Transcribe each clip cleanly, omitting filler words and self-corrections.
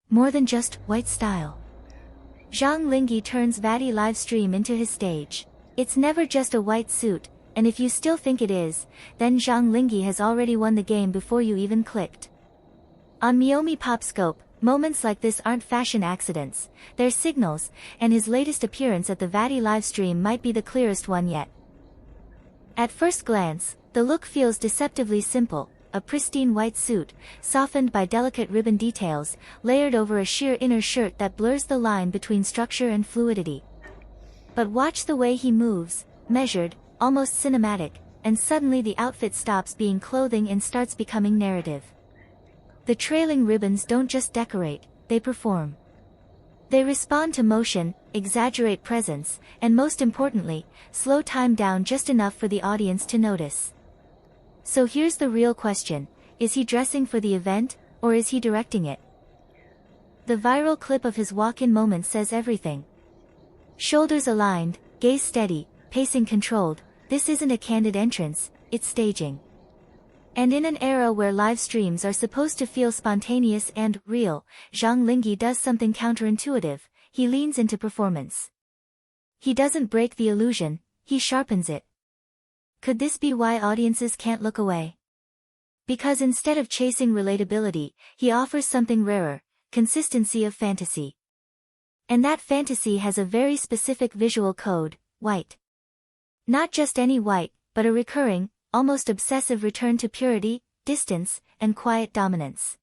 More than just white style. Zhang Linghe turns Vatti Livestream into his stage. It's never just a white suit, and if you still think it is, then Zhang Linghe has already won the game before you even clicked. On Meomi PopScope, moments like this aren't fashion accidents, they're signals, and his latest appearance at the Vatti Livestream might be the clearest one yet. At first glance, the look feels deceptively simple. A pristine white suit, softened by delicate ribbon details, layered over a sheer inner shirt that blurs the line between structure and fluidity. But watch the way he moves, measured, almost cinematic, and suddenly the outfit stops being clothing and starts becoming narrative. The trailing ribbons don't just decorate, they perform. They respond to motion, exaggerate presence, and most importantly, slow time down just enough for the audience to notice. So here's the real question, is he dressing for the event, or is he directing it? The viral clip of his walk-in moment says everything. Shoulders aligned, gaze steady, pacing controlled, this isn't a candid entrance, it's staging. And in an era where live streams are supposed to feel spontaneous and real, Zhang Linghe does something counterintuitive, he leans into performance. He doesn't break the illusion, he sharpens it. Could this be why audiences can't look away? Because instead of chasing relatability, he offers something rarer, consistency of fantasy. And that fantasy has a very specific visual code, white. Not just any white, but a recurring, almost obsessive return to purity, distance, and quiet dominance.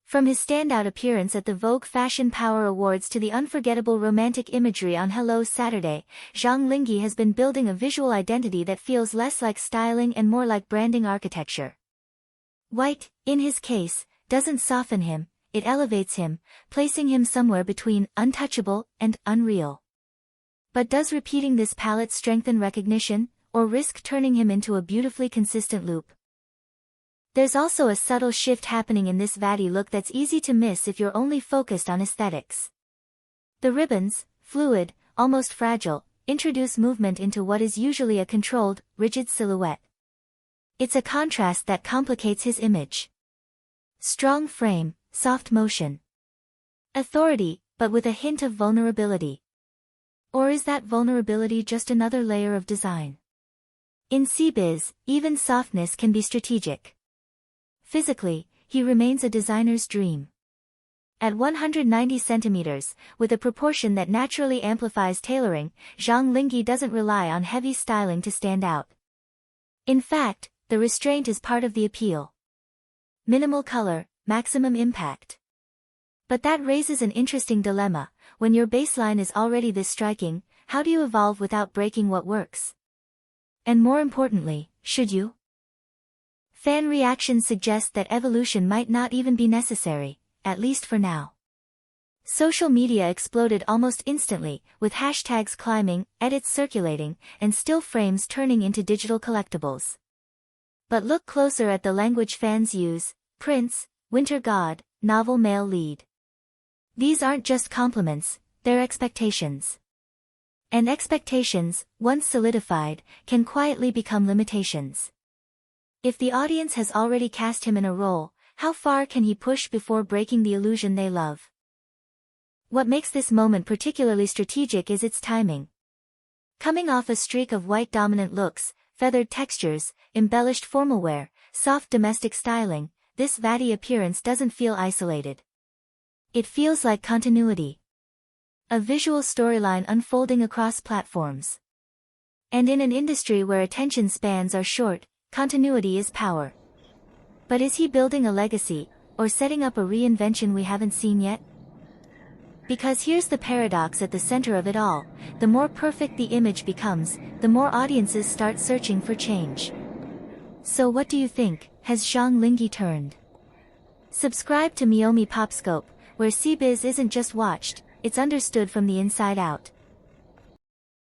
From his standout appearance at the Vogue Fashion Power Awards to the unforgettable romantic imagery on Hello Saturday, Zhang Linghe has been building a visual identity that feels less like styling and more like branding architecture. White, in his case, doesn't soften him, it elevates him, placing him somewhere between untouchable and unreal. But does repeating this palette strengthen recognition, or risk turning him into a beautifully consistent loop? There's also a subtle shift happening in this Vatti look that's easy to miss if you're only focused on aesthetics. The ribbons, fluid, almost fragile, introduce movement into what is usually a controlled, rigid silhouette. It's a contrast that complicates his image. Strong frame, soft motion. Authority, but with a hint of vulnerability. Or is that vulnerability just another layer of design? In CBiz, even softness can be strategic. Physically, he remains a designer's dream. At 190 centimeters, with a proportion that naturally amplifies tailoring, Zhang Linghe doesn't rely on heavy styling to stand out. In fact, the restraint is part of the appeal. Minimal color, maximum impact. But that raises an interesting dilemma. When your baseline is already this striking, how do you evolve without breaking what works? And more importantly, should you? Fan reactions suggest that evolution might not even be necessary, at least for now. Social media exploded almost instantly, with hashtags climbing, edits circulating, and still frames turning into digital collectibles. But look closer at the language fans use: prince, winter god, novel male lead. These aren't just compliments, they're expectations. And expectations, once solidified, can quietly become limitations. If the audience has already cast him in a role, how far can he push before breaking the illusion they love? What makes this moment particularly strategic is its timing. Coming off a streak of white dominant looks, feathered textures, embellished formal wear, soft domestic styling, this Vatti appearance doesn't feel isolated. It feels like continuity. A visual storyline unfolding across platforms. And in an industry where attention spans are short, continuity is power. But is he building a legacy, or setting up a reinvention we haven't seen yet? Because here's the paradox at the center of it all: the more perfect the image becomes, the more audiences start searching for change. So what do you think? Has Zhang Linghe turned? Subscribe to Meomi PopScope, where CBiz isn't just watched, it's understood from the inside out.